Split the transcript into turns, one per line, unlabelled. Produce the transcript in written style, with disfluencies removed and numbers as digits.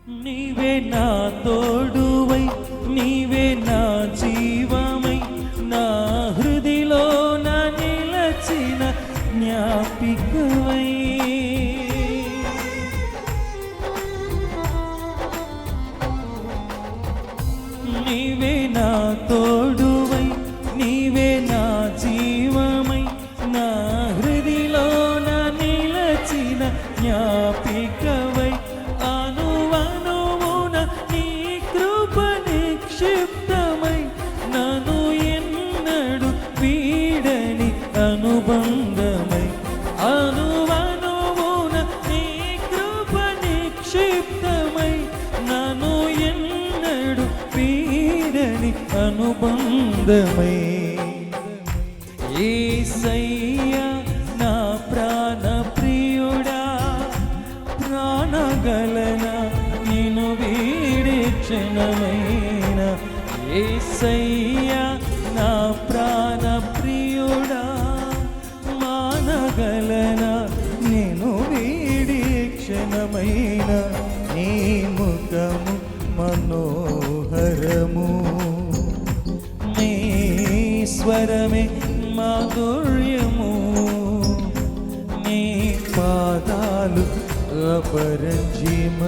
నీవే నా తోడువై, నీవే నా జీవమై, నా హృదిలో నా నిలచిన జ్ఞాపికవై. నీవే నా తోడువై, నీవే నా జీవమై, నా హృదిలో నా నిలచిన జ్ఞాపికవై. అనువనువున నీ కృప నిక్షిప్తమై, నన్ను ఎన్నడు వీడని అనుబంధమై. అనువనువున నీ కృప నిక్షిప్తమై, నన్ను ఎన్నడు వీడని అనుబంధమై. యేసయ్యా నా ప్రాణ ప్రియుడా, ప్రాణగలన నిన్ను వీడే క్షణమైన. యేసయ్యా నా ప్రాణ ప్రియుడా, మానగలన నిన్ను వీడే క్షణమైన. నీ ముఖము మనోహరము, నీ స్వరమే మాధుర్యము, నీ పాదాలు అపరంజిమయము.